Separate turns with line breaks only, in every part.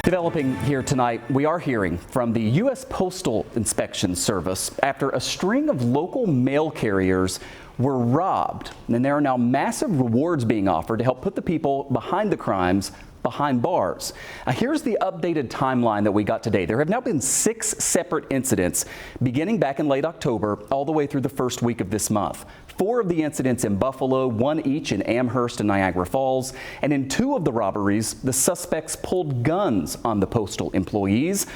Developing here tonight, we are hearing from the U.S. Postal Inspection Service after a string of local mail carriers were robbed. And there are now massive rewards being offered to help put the people behind the crimes behind bars. Here's the updated timeline that we got today. There have now been 6 separate incidents beginning back in late October all the way through the first week of this month. 4 of the incidents in Buffalo, 1 each in Amherst and Niagara Falls, and in 2 of the robberies, the suspects pulled guns on the postal employees.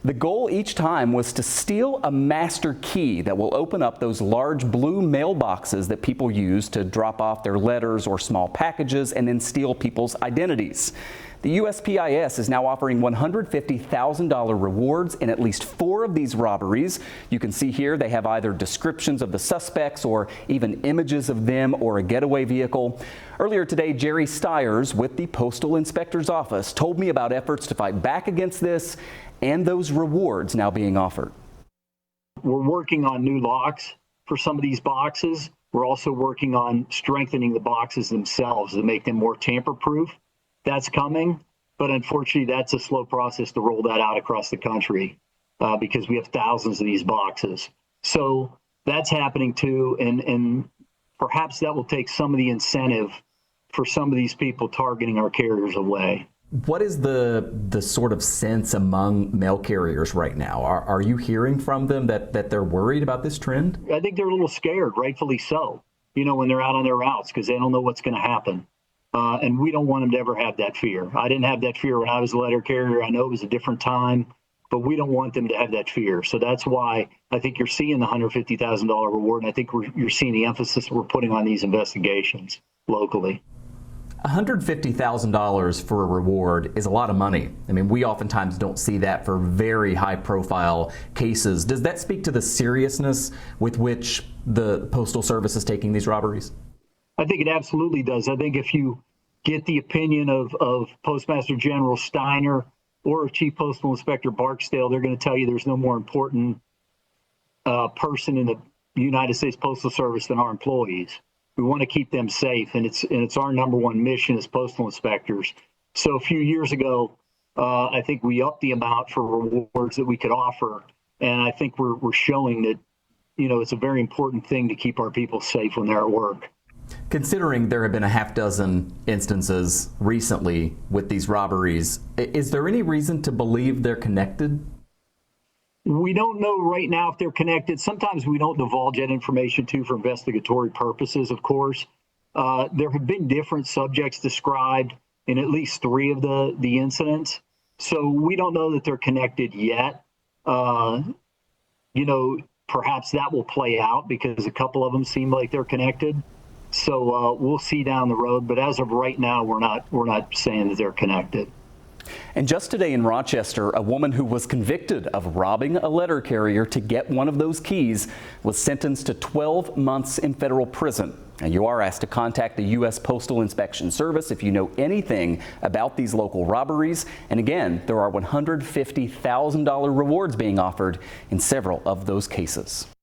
The goal each time was to steal a master key that will open up those large blue mailboxes that people use to drop off their letters or small packages and then steal people's identities. The USPS is now offering $150,000 rewards in at least 4 of these robberies. You can see here they have either descriptions of the suspects or even images of them or a getaway vehicle. Earlier today, Jerry Stiers with the Postal Inspector's Office told me about efforts to fight back against this and those rewards now being offered.
We're working on new locks for some of these boxes. We're also working on strengthening the boxes themselves to make them more tamper-proof. That's coming, but unfortunately that's a slow process to roll that out across the country because we have thousands of these boxes. So that's happening too, and perhaps that will take some of the incentive for some of these people targeting our carriers away.
What is the sort of sense among mail carriers right now? Are you hearing from them that they're worried about this trend?
I think they're a little scared, rightfully so, when they're out on their routes because they don't know what's going to happen. And we don't want them to ever have that fear. I didn't have that fear when I was a letter carrier. I know it was a different time, but we don't want them to have that fear. So that's why I think you're seeing the $150,000 reward. And I think you're seeing the emphasis we're putting on these investigations locally.
$150,000 for a reward is a lot of money. I mean, we oftentimes don't see that for very high-profile cases. Does that speak to the seriousness with which the Postal Service is taking these robberies?
I think it absolutely does. I think if you get the opinion of Postmaster General Steiner or Chief Postal Inspector Barksdale, they're going to tell you there's no more important person in the United States Postal Service than our employees. We want to keep them safe, and it's our number one mission as postal inspectors. So a few years ago, I think we upped the amount for rewards that we could offer, and I think we're showing that it's a very important thing to keep our people safe when they're at work.
Considering there have been a half dozen instances recently with these robberies, is there any reason to believe they're connected?
We don't know right now if they're connected. Sometimes we don't divulge that information too for investigatory purposes, of course. There have been different subjects described in at least 3 of the incidents. So we don't know that they're connected yet. Perhaps that will play out because a couple of them seem like they're connected. So we'll see down the road, but as of right now, we're not saying that they're connected.
And just today in Rochester, a woman who was convicted of robbing a letter carrier to get one of those keys was sentenced to 12 months in federal prison. And you are asked to contact the U.S. Postal Inspection Service if you know anything about these local robberies. And again, there are $150,000 rewards being offered in several of those cases.